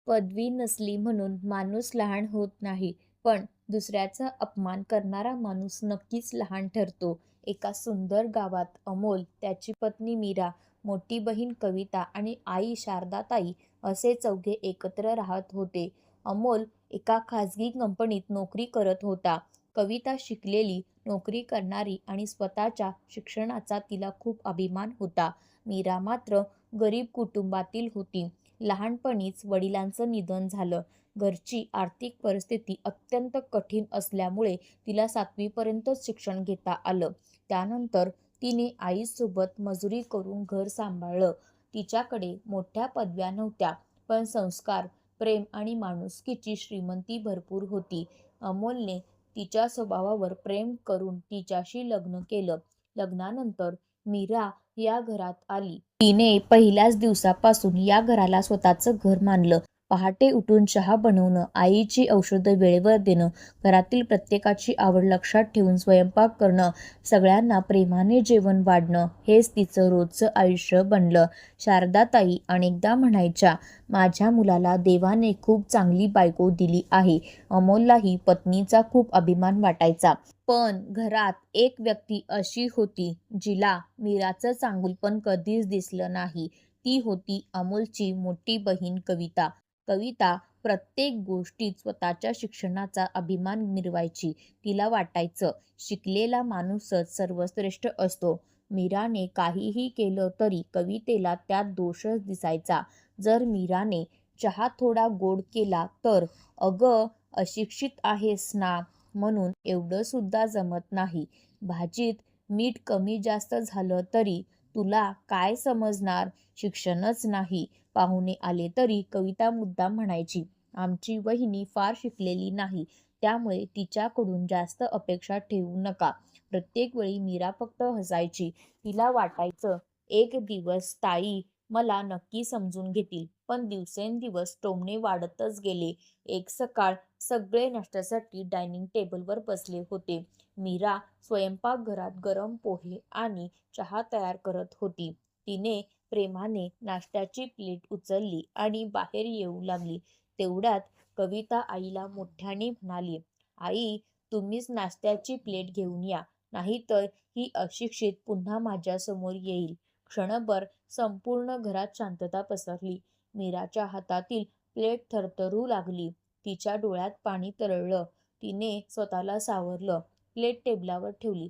पदवी नसली म्हणून माणूस लहान होत नाही, पण दुसऱ्याचा अपमान करणारा माणूस नक्कीच लहान ठरतो. एका सुंदर गावात अमोल, त्याची पत्नी मीरा, मोठी बहीण कविता आणि आई शारदाताई असे चौघे एकत्र राहत होते. अमोल एका खाजगी कंपनीत नोकरी करत होता. कविता शिकलेली, नोकरी करणारी आणि स्वतःच्या शिक्षणाचा तिला खूप अभिमान होता. मीरा मात्र गरीब कुटुंबातील होती. लहानपणीच वडिलांचं निधन झालं. घरची आर्थिक परिस्थिती अत्यंत कठीण असल्यामुळे तिला 7वी पर्यंतच शिक्षण घेता आलं. त्यानंतर तिने आईसोबत मजुरी करून घर सांभाळलं. तिच्याकडे मोठ्या पदव्या नव्हत्या, पण संस्कार, प्रेम आणि माणुसकीची श्रीमंती भरपूर होती. अमोलने तिच्या स्वभावावर प्रेम करून तिच्याशी लग्न केलं. लग्नानंतर मीरा या घरात आली. तिने पहिल्याच दिवसापासून या घराला स्वतःचं घर मानलं. पहाटे उठून चहा बनवणं, आईची औषधं वेळेवर देणं, घरातील प्रत्येकाची आवड लक्षात ठेवून स्वयंपाक करणं, सगळ्यांना प्रेमाने जेवण वाढणं, हेच तिचं रोजचं आयुष्य बनलं. शारदाताई अनेकदा म्हणायच्या, माझ्या मुलाला देवाने खूप चांगली बायको दिली आहे. अमोललाही पत्नीचा खूप अभिमान वाटायचा. पण घरात एक व्यक्ती अशी होती, जिला मीराचं चांगुलपण कधीच दिसलं नाही. ती होती अमोलची मोठी बहीण कविता. कविता प्रत्येक गोष्टीत स्वतःच्या शिक्षणाचा अभिमान मिरवायची. तिला वाटायचं, शिकलेला माणूसच सर्वश्रेष्ठ असतो. मीराने काहीही केलं तरी कवितेला त्यात दोषच दिसायचा. जर मीराने चहा थोडा गोड केला तर, अगं अशिक्षित आहेस ना, म्हणून एवढं सुद्धा जमत नाही. भाजीत मीठ कमी जास्त झालं तरी तुला काय समजणार, शिक्षणच नाही. पाहुणे आले तरी कविता मुद्दाम म्हणायची, आमची वहिनी फार शिकलेली नाही, त्यामुळे तिच्याकडून जास्त अपेक्षा ठेवू नका. प्रत्येक वेळी मीरा फक्त हसायची. तिला वाटायचं, एक दिवस ताई मला नक्की समजून घेतील. पण दिवसेंदिवस टोमणे वाढतच गेले. एक सकाळ सगळे नाश्त्यासाठी डायनिंग टेबलवर बसले होते. मीरा स्वयंपाकघरात गरम पोहे आणि चहा तयार करत होती. तिने प्रेमाने नाश्त्याची प्लेट उचलली आणि बाहेर येऊ लागली. तेवढ्यात कविता आईला मोठ्याने म्हणाली, आई, तुम्हीच नाश्त्याची प्लेट घेऊन या, नाहीतर ही अशिक्षित पुन्हा माझ्यासमोर येईल. क्षणभर संपूर्ण घरात शांतता पसरली. मीराच्या हातातील प्लेट थरथरू लागली. तिच्या डोळ्यात पाणी तरळलं. तिने स्वतःला सावरलं, प्लेट टेबलावर ठेवली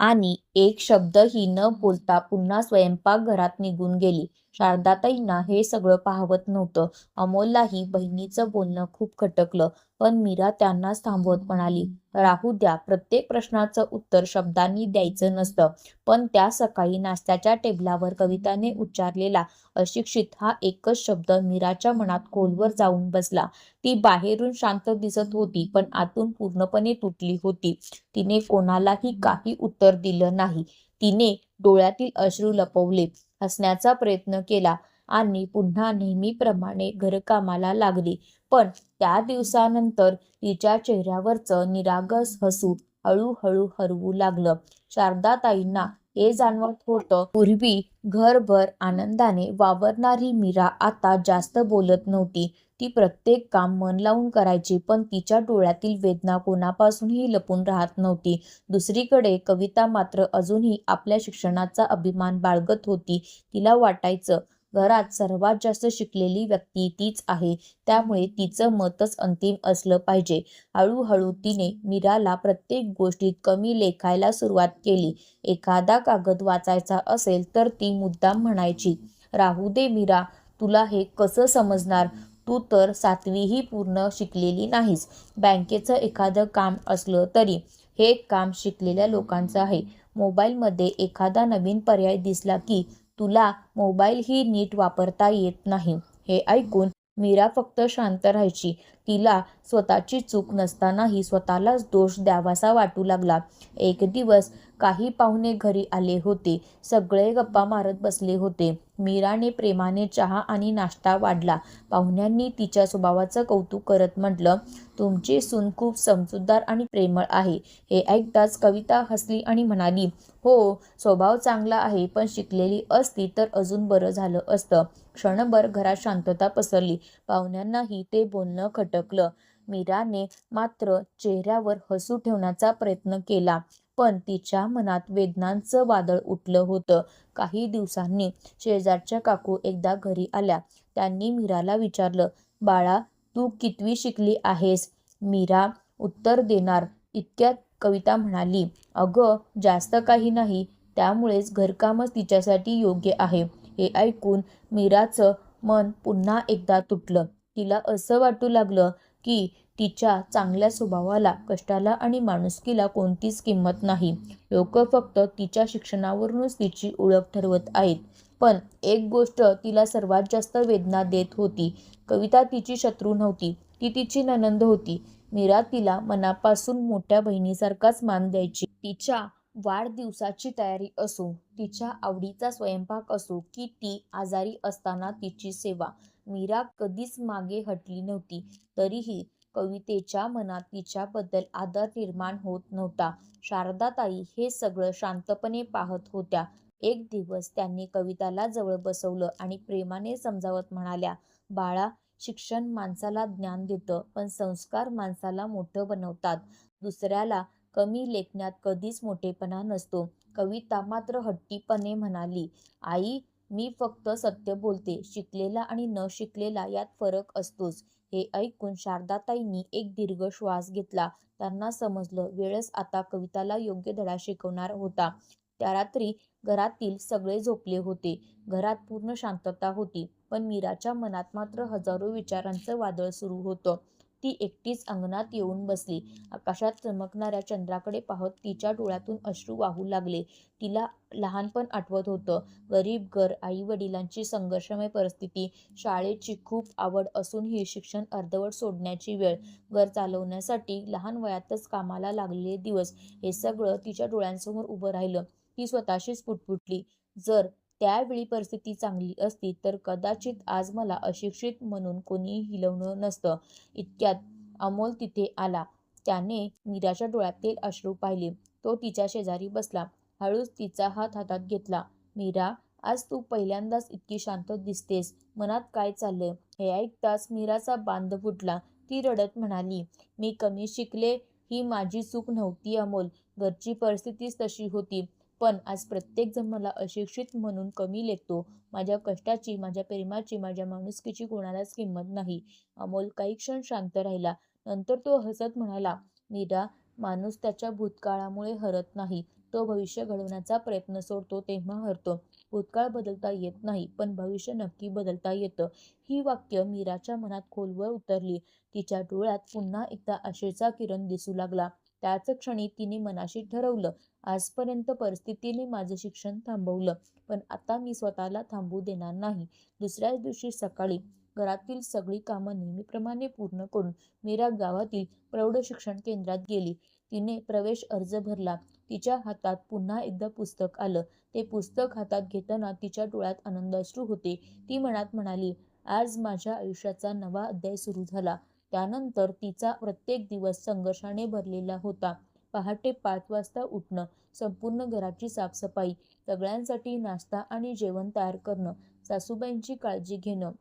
आणि एक शब्दही न बोलता पुन्हा स्वयंपाकघरात निघून गेली. शारदाताईंना हे सगळं पाहवत नव्हतं. अमोललाही बहिणीचं बोलणं खूप खटकलं, पण मीरा त्यांनाच थांबवत म्हणाली, राहू द्या, प्रत्येक प्रश्नाचं उत्तर शब्दांनी द्यायचं नसतं. पण त्या सकाळी नाश्त्याच्या टेबलावर कविताने उच्चारलेला अशिक्षित हा एकच शब्द मीराच्या मनात खोलवर जाऊन बसला. ती बाहेरून शांत दिसत होती, पण आतून पूर्णपणे तुटली होती. तिने कोणालाही काही उत्तर दिलं नाही. तिने डोळ्यातील अश्रू लपवले, हसण्याचा प्रयत्न केला आणि पुन्हा नेहमीप्रमाणे घरकामाला लागली. पण त्या दिवसानंतर तिच्या चेहऱ्यावरचं निरागस हसू हळूहळू हरवू लागलं. शारदाताईंना हे जाणवत होतं, पूर्वी घरभर आनंदाने वावरणारी मीरा आता जास्त बोलत नव्हती. ती प्रत्येक काम मन लावून करायची, पण तिच्या डोळ्यातील वेदना कोणापासूनही लपून राहत नव्हती. दुसरीकडे कविता मात्र अजूनही आपल्या शिक्षणाचा अभिमान बाळगत होती. तिला वाटायचं, घरात सर्वात जास्त शिकलेली व्यक्ती तीच आहे, त्यामुळे तिचं मतच अंतिम असलं पाहिजे. हळूहळू तिने मीराला प्रत्येक गोष्टीत कमी लेखायला सुरुवात केली. एखादा कागद वाचायचा असेल तर ती मुद्दाम म्हणायची, राहू दे मीरा, तुला हे कसं समजणार, तू तर 7वीही पूर्ण शिकलेली नाहीस. बँकेचं एखादं काम असलं तरी हे काम शिकलेल्या लोकांचं आहे. मोबाईलमध्ये एखादा नवीन पर्याय दिसला की तुला मोबाईलही नीट वापरता येत नाही. हे ऐकून मीरा फक्त शांत राहायची. तिला स्वतःची चूक नसतानाही स्वतःलाच दोष द्यावासा वाटू लागला. एक दिवस काही पाहुणे घरी आले होते. सगळे गप्पा मारत बसले होते. मीराने प्रेमाने चहा आणि नाश्ता वाढला. पाहुण्यांनी तिच्या स्वभावाचं कौतुक करत म्हटलं, तुमची सून खूप समजूतदार आणि प्रेमळ आहे. हे ऐकताच कविता हसली आणि म्हणाली, हो, स्वभाव चांगला आहे, पण शिकलेली असती तर अजून बरं झालं असतं. क्षणभर घरात शांतता पसरली. पाहुण्यांनाही ते बोलणं खटकलं. मीराने मात्र चेहऱ्यावर हसू ठेवण्याचा प्रयत्न केला, पण तिच्या मनात वेदनांचं वादळ उठलं होतं. काही दिवसांनी शेजारच्या काकू एकदा घरी आल्या. त्यांनी मीराला विचारलं, "बाळा, तू कितवी शिकली आहेस?" मीरा उत्तर देणार इतक्यात कविता म्हणाली, "अगं, जास्त काही नाही. त्यामुळेच घरकामच तिच्यासाठी योग्य आहे." हे ऐकून मीराचं मन पुन्हा एकदा तुटलं. तिला असं वाटू लागलं की तिच्या चांगल्या स्वभावाला, कष्टाला आणि माणुसकीला कोणतीच किंमत नाही. लोक फक्त तिच्या शिक्षणावरूनच तिची ओळख ठरवत आहेत. पण एक गोष्ट तिला सर्वात जास्त वेदना देत होती. कविता तिची शत्रू नव्हती, ती तिची नणंद होती. मीरा तिला मनापासून मोठ्या बहिणीसारखाच मान द्यायची. तिच्या वाढदिवसाची तयारी असो, तिच्या आवडीचा स्वयंपाक असो की ती आजारी असताना तिची सेवा, मीरा कधीच मागे हटली नव्हती. तरीही कवितेच्या मनात तिच्याबद्दल आदर निर्माण होत नव्हता. शारदाताई हे सगळं शांतपणे पाहत होत्या. एक दिवस त्यांनी कविताला जवळ बसवलं आणि प्रेमाने समजावत म्हणाल्या, "बाळा, शिक्षण माणसाला ज्ञान देतं, पण संस्कार माणसाला मोठं बनवतात. दुसऱ्याला कमी लेखण्यात कधीच मोठेपणा नसतो." कविता मात्र हट्टीपणे म्हणाली, "आई, मी फक्त सत्य बोलते. शिकलेला आणि न शिकलेला यात फरक असतोच." हे ऐकून शारदाताईंनी एक दीर्घ श्वास घेतला. त्यांना समजलं, वेळच आता कविताला योग्य धडा शिकवणार होता. त्या रात्री घरातील सगळे झोपले होते. घरात पूर्ण शांतता होती. पण मीराच्या मनात मात्र हजारो विचारांचं वादळ सुरू होतं. ती एकटीच अंगणात येऊन बसली. आकाशात चमकणाऱ्या चंद्राकडे पाहत तिच्या डोळ्यातून अश्रू वाहू लागले. तिला लहानपण आठवत होतं. गरीब घर, आई-वडिलांची संघर्षमय परिस्थिती, शाळेची खूप आवड असूनही शिक्षण अर्धवट सोडण्याची वेळ, घर चालवण्यासाठी लहान वयातच कामाला लागलेले दिवस, हे सगळं तिच्या डोळ्यांसमोर उभं राहिलं. ती स्वतःशीच पुटपुटली, "जर त्यावेळी परिस्थिती चांगली असती तर कदाचित आज मला अशिक्षित म्हणून कोणी हिलवलं नसतं." इतक्यात अमोल तिथे आला. त्याने मीराच्या डोळ्यातले अश्रू पाहिले. तो तिच्या शेजारी बसला. हळूच तिचा हात हातात घेतला. "मीरा, आज तू पहिल्यांदाच इतकी शांत दिसतेस. मनात काय चाललंय?" हे ऐकताच मीराचा बांध फुटला. ती रडत म्हणाली, "मी कमी शिकले ही माझी चूक नव्हती अमोल. घरची परिस्थितीच तशी होती. पण आज प्रत्येकजण मला अशिक्षित म्हणून कमी लेखतो. माझ्या कष्टाची, माझ्या प्रेमाची, माझ्या माणुसकीची कोणालाच किंमत नाही." अमोल काही क्षण शांत राहिला. नंतर तो हसत म्हणाला, "मीरा, माणूस त्याच्या भूतकाळामुळे हरत नाही. तो भविष्य घडवण्याचा प्रयत्न सोडतो तेव्हा हरतो. भूतकाळ बदलता येत नाही, पण भविष्य नक्की बदलता येतं." ही वाक्य मीराच्या मनात खोलवर उतरली. तिच्या डोळ्यात पुन्हा एकदा आशेचा किरण दिसू लागला. त्याच क्षणी तिने मनाशी ठरवलं, आजपर्यंत परिस्थितीने माझं शिक्षण थांबवलं, पण आता मी स्वतःला थांबू देणार नाही. दुसऱ्याच दिवशी सकाळी घरातील सगळी कामं नेहमीप्रमाणे पूर्ण करून मीरा गावातील प्रौढ शिक्षण केंद्रात गेली. तिने प्रवेश अर्ज भरला. तिच्या हातात पुन्हा एकदा पुस्तक आलं. ते पुस्तक हातात घेताना तिच्या डोळ्यात आनंदाश्रू होते. ती मनात म्हणाली, "आज माझ्या आयुष्याचा नवा अध्याय सुरू झाला." त्यानंतर तिचा प्रत्येक दिवस संघर्षाने भरलेला होता. पहाटे 5 वाजता उठणं, संपूर्ण घराची साफसफाई, सगळ्यांसाठी नाश्ता आणि जेवण तयार करणं, सासूबाईंची काळजी घेणं.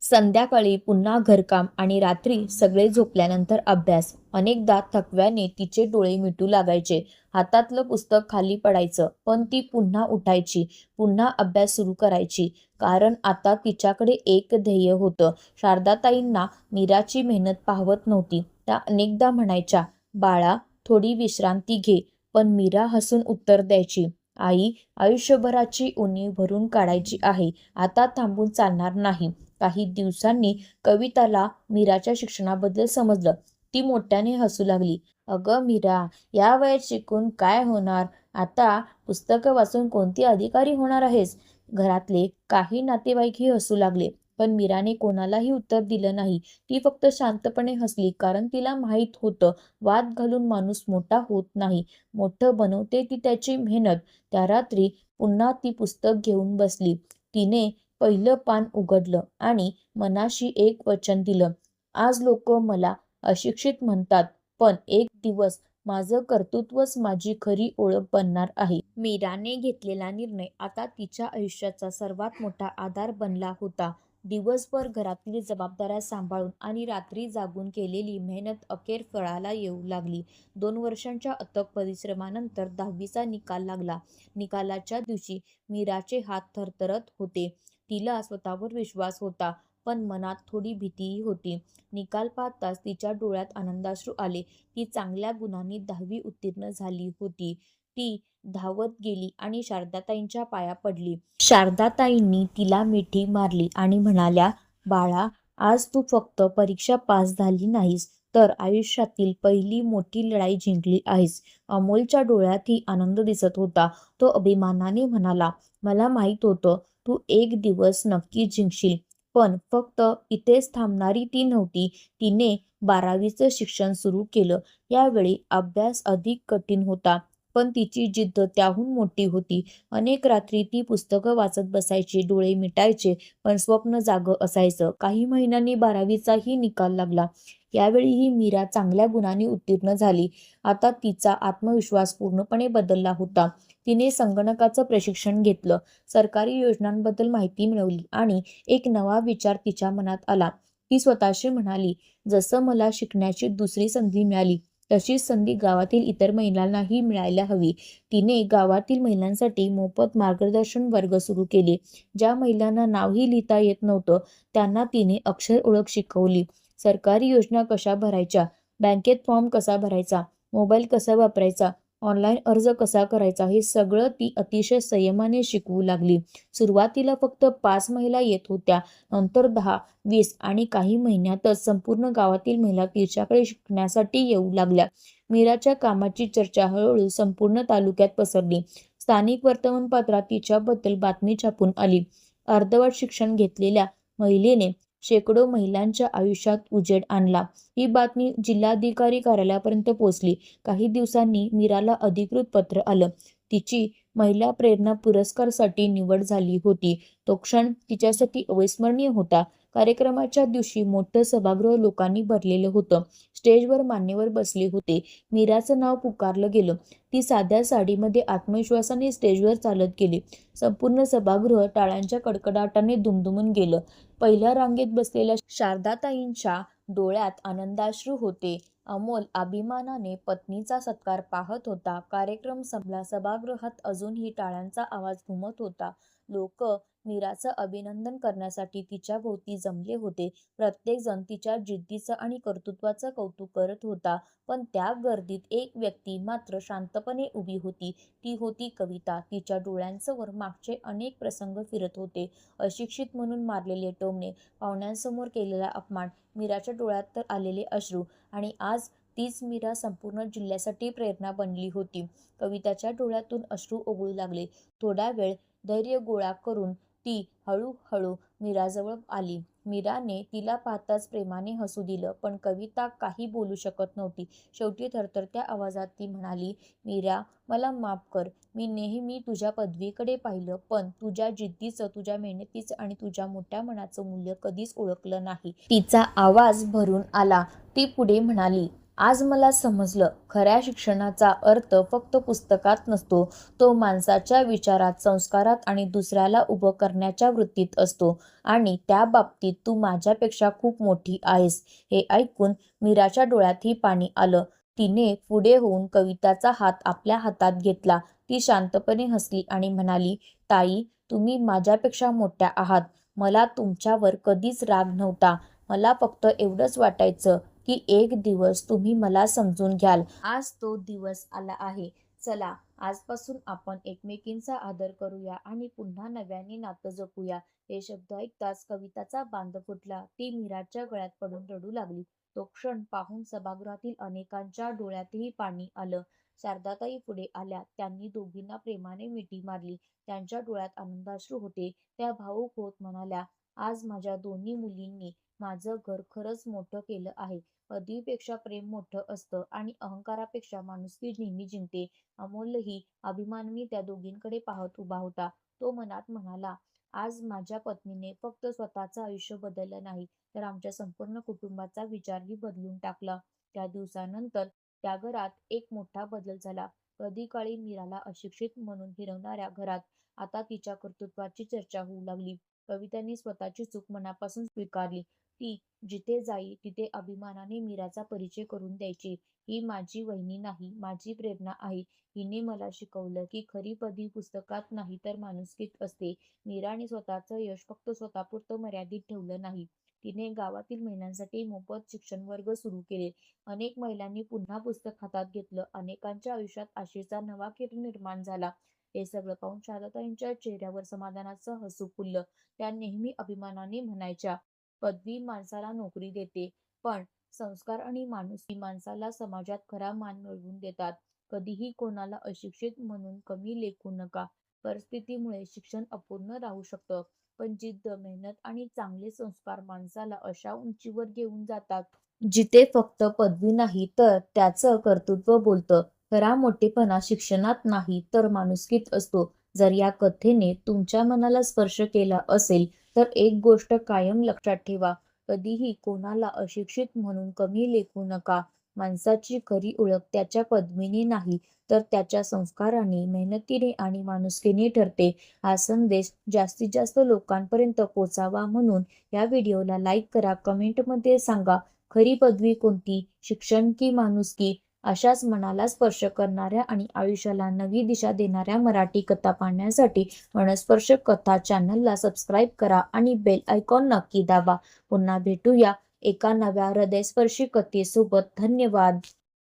संध्याकाळी पुन्हा घरकाम आणि रात्री सगळे झोपल्यानंतर अभ्यास. अनेकदा थकव्याने तिचे डोळे मिटू लागायचे. हातातलं पुस्तक खाली पडायचं, पण ती पुन्हा उठायची, पुन्हा अभ्यास सुरू करायची. कारण आता तिच्याकडे एक ध्येय होतं. शारदाताईंना मीराची मेहनत पाहवत नव्हती. त्या अनेकदा म्हणायच्या, "बाळा, थोडी विश्रांती घे." पण मीरा हसून उत्तर द्यायची, "आई, आयुष्यभराची उणीव भरून काढायची आहे. आता थांबून चालणार नाही." काही दिवसांनी कविताला मीराच्या शिक्षणाबद्दल समजलं. ती मोठ्याने हसू लागली, "अगं मीरा, या वयात शिकून काय होणार? आता पुस्तकं वाचून कोणती अधिकारी होणार आहेस?" घरातले काही नातेवाईकही हसू लागले. पण मीराने कोणालाही उत्तर दिलं नाही. ती फक्त शांतपणे हसली, कारण तिला माहीत होतं, वाद घालून माणूस मोठा होत नाही. मोठं बनवते ती त्याची मेहनत. त्या रात्री पुन्हा ती पुस्तक घेऊन बसली. तिने पहिलं पान उघडलं आणि मनाशी एक वचन दिलं, "आज लोक मला अशिक्षित म्हणतात, पण एक दिवस माझं कर्तृत्वच माझी खरी ओळख बनणार आहे. मीराने घेतलेला निर्णय आता तिच्या आयुष्याचा सर्वात मोठा आधार बनला होता. दिवसभर घरातील जबाबदाऱ्या सांभाळून आणि रात्री जागून केलेली मेहनत अखेर फळाला येऊ लागली. 2 वर्षांच्या अथक परिश्रमानंतर 10वीचा निकाल लागला. निकालाच्या दिवशी मीराचे हात थरथरत होते. तिला स्वतःवर विश्वास होता, पण मनात थोडी भीतीही होती. निकाल पाहताच तिच्या डोळ्यात आनंदाश्रू आले. ती चांगल्या गुणांनी 10वी उत्तीर्ण झाली होती. ती धावत गेली आणि शारदाताईंच्या पाया पडली. शारदाताईंनी तिला मिठी मारली आणि म्हणाल्या, "बाळा, आज तू फक्त परीक्षा पास झाली नाहीस, तर आयुष्यातील पहिली मोठी लढाई जिंकली आहेस." अमोलच्या डोळ्यातही आनंद दिसत होता. तो अभिमानाने म्हणाला, "मला माहीत होतं तू एक दिवस नक्की जिंकशील." पण फक्त इथेच थांबणारी ती नव्हती. तिने 12वीचं शिक्षण सुरू केलं. यावेळी अभ्यास अधिक कठीण होता, पण तिची जिद्द त्याहून मोठी होती. अनेक रात्री ती पुस्तकं वाचत बसायची, डोळे मिटायचे, पण स्वप्न जागं असायचं. काही महिन्यांनी 12वीचाही निकाल लागला. यावेळीही मीरा चांगल्या गुणांनी उत्तीर्ण झाली. आता तिचा आत्मविश्वास पूर्णपणे बदलला होता. तिने संगणकाचं प्रशिक्षण घेतलं, सरकारी योजनांबद्दल माहिती मिळवली आणि एक नवा विचार तिच्या मनात आला. ती स्वतःशी म्हणाली, "जसं मला शिकण्याची दुसरी संधी मिळाली, तशीच संधी गावातील इतर महिलांनाही मिळायला हवी." तिने गावातील महिलांसाठी मोफत मार्गदर्शन वर्ग सुरू केले. ज्या महिलांना नावही लिहिता येत नव्हतं, त्यांना तिने अक्षर ओळख शिकवली. सरकारी योजना कशा भरायच्या, बँकेत फॉर्म कसा भरायचा, मोबाईल कसा वापरायचा, ऑनलाईन अर्ज कसा करायचा, हे सगळं ती अतिशय संयमाने शिकवू लागली. सुरुवातीला फक्त 5 महिला येत होत्या, नंतर 10, 20 आणि काही महिन्यातच संपूर्ण गावातील महिला तिच्याकडे शिकण्यासाठी येऊ लागल्या. मीराच्या कामाची चर्चा हळूहळू संपूर्ण तालुक्यात पसरली. स्थानिक वर्तमानपत्रात तिच्याबद्दल बातमी छापून आली. अर्धवट शिक्षण घेतलेल्या महिलेने शेकडो महिलांच्या आयुष्यात उजेड आणला. ही बातमी जिल्हाधिकारी कार्यालयापर्यंत पोहोचली. काही दिवसांनी मीराला अधिकृत पत्र आलं. तिची महिला प्रेरणा पुरस्कारसाठी निवड झाली होती. तो क्षण तिच्यासाठी अविस्मरणीय होता. कार्यक्रमाच्या दिवशी मोठं सभागृह लोकांनी भरलेलं होतं. स्टेजवर मान्यवर बसले होते. मीराचं नाव पुकारलं गेलं. ती साध्या साडीमध्ये आत्मविश्वासाने स्टेजवर चालत गेली. संपूर्ण सभागृह टाळ्यांच्या कडकडाटाने दुमदुमून गेलं. पहिल्या रांगेत बसलेल्या शारदाताईंच्या डोळ्यात आनंदाश्रू होते. अमोल अभिमानाने पत्नीचा सत्कार पाहत होता. कार्यक्रम संपला. सभागृहात अजूनही टाळ्यांचा आवाज घुमत होता. लोक मीराचं अभिनंदन करण्यासाठी तिच्या भोवती जमले होते. प्रत्येकजण तिच्या जिद्दीचं आणि कर्तृत्वाचं कौतुक करत होता. पण त्या गर्दीत एक व्यक्ती मात्र शांतपणे उभी होती. ती होती कविता. तिच्या डोळ्यांसमोर मागचे अनेक प्रसंग फिरत होते. अशिक्षित म्हणून मारलेले टोमणे, पाहुण्यांसमोर केलेला अपमान, मीराच्या डोळ्यात तर आलेले अश्रू, आणि आज तीच मीरा संपूर्ण जिल्ह्यासाठी प्रेरणा बनली होती. कविताच्या डोळ्यातून अश्रू ओघळू लागले. थोडा वेळ धैर्य गोळा करून ती हळूहळू मीराजवळ आली. मीराने तिला पाहताच प्रेमाने हसू दिलं, पण कविता काही बोलू शकत नव्हती. शेवटी थरथरत्या आवाजात ती म्हणाली, "मीरा, मला माफ कर. मी नेहमी तुझ्या पदवीकडे पाहिलं, पण तुझ्या जिद्दीचं, तुझ्या मेहनतीचं आणि तुझ्या मोठ्या मनाचं मूल्य कधीच ओळखलं नाही." तिचा आवाज भरून आला. ती पुढे म्हणाली, "आज मला समजलं, खऱ्या शिक्षणाचा अर्थ फक्त पुस्तकात नसतो. तो माणसाच्या विचारात, संस्कारात आणि दुसऱ्याला उभं करण्याच्या वृत्तीत असतो. आणि त्या बाबतीत तू माझ्यापेक्षा खूप मोठी आहेस." हे ऐकून मीराच्या डोळ्यातही पाणी आलं. तिने पुढे होऊन कविताचा हात आपल्या हातात घेतला. ती शांतपणे हसली आणि म्हणाली, "ताई, तुम्ही माझ्यापेक्षा मोठ्या आहात. मला तुमच्यावर कधीच राग नव्हता. मला फक्त एवढंच वाटायचं की एक दिवस तुम्ही मला समजून घ्याल. आज तो दिवस आला आहे. चला, आजपासून आपण एकमेकींचा आदर करूया आणि पुन्हा नव्याने नातं जपूया." हे शब्द ऐकताच कविताचा बांध फुटला. ती मीराच्या गळ्यात पडून रडू लागली. तो क्षण पाहून सभागृहातील अनेकांच्या डोळ्यातही पाणी आलं. शारदाताई पुढे आल्या. त्यांनी दोघींना प्रेमाने मिठी मारली. त्यांच्या डोळ्यात आनंदाश्रू होते. त्या भावुक होत म्हणाल्या, "आज माझ्या दोन्ही मुलींनी माझं घर खरंच मोठं केलं आहे." पदवीपेक्षा प्रेम मोठं असतं आणि अहंकारापेक्षा माणुसकी नेहमी जिंकते. अमोलही अभिमानाने त्या दोघींकडे पाहत उभा होता. तो मनात म्हणाला, "आज माझ्या पत्नीने फक्त स्वतःचं आयुष्य बदललं नाही, तर आमच्या संपूर्ण कुटुंबाचा विचारही बदलून टाकला." त्या दिवसानंतर त्या घरात एक मोठा बदल झाला. कधी काळी मीराला अशिक्षित म्हणून हिरवणाऱ्या घरात आता तिच्या कर्तृत्वाची चर्चा होऊ लागली. कवितांनी स्वतःची चूक मनापासून स्वीकारली. ती जिथे जाई तिथे अभिमानाने मीराचा परिचय करून द्यायची. ही माझी वहिनी नाही, माझी प्रेरणा आहे. हिने मला शिकवलं की खरी पदवी पुस्तकात नाही तर माणुसकीत असते. मीराने स्वतःचं यश फक्त स्वतःपुरतं मर्यादित ठेवलं नाही. तिने गावातील महिलांसाठी मोफत शिक्षण वर्ग सुरू केले. अनेक महिलांनी पुन्हा पुस्तक हातात घेतलं. अनेकांच्या आयुष्यात आशेचा नवा किरण निर्माण झाला. हे सगळं पाहून शारदाताईंच्या चेहऱ्यावर समाधानाचं हसू फुललं. त्या नेहमी अभिमानाने म्हणायच्या, पदवी माणसाला नोकरी देते, पण संस्कार आणि माणुसकी माणसाला समाजात खरा मान मिळवून देतात. कधीही कोणाला अशिक्षित म्हणून कमी लेखू नका. परिस्थितीमुळे शिक्षण अपूर्ण राहू शकतं, पण जिद्द, मेहनत आणि चांगले संस्कार माणसाला अशा उंचीवर घेऊन जातात, जिथे फक्त पदवी नाही तर त्याचं कर्तृत्व बोलतं. खरा मोठेपणा शिक्षणात नाही तर माणुसकीत असतो. जर या कथेने तुमच्या मनाला स्पर्श केला असेल तर एक गोष्ट कायम लक्षात ठेवा, कधीही कोणाला अशिक्षित म्हणून कमी लेखू नका. माणसाची खरी ओळख त्याच्या पदवीने नाही तर त्याच्या संस्काराने, मेहनतीने आणि माणुसकीने ठरते. हा संदेश जास्तीत जास्त लोकांपर्यंत पोचावा म्हणून या व्हिडिओला लाईक करा, कमेंटमध्ये सांगा खरी पदवी कोणती, शिक्षण की माणुसकी? अशाच मनाला स्पर्श करणाऱ्या आणि आयुष्याला नवी दिशा देणाऱ्या मराठी कथा पाहण्यासाठी मनस्पर्शक कथा चॅनलला सबस्क्राईब करा आणि बेल आयकॉन नक्की दाबा. पुन्हा भेटूया एका नव्या हृदयस्पर्शी कथेसोबत. धन्यवाद.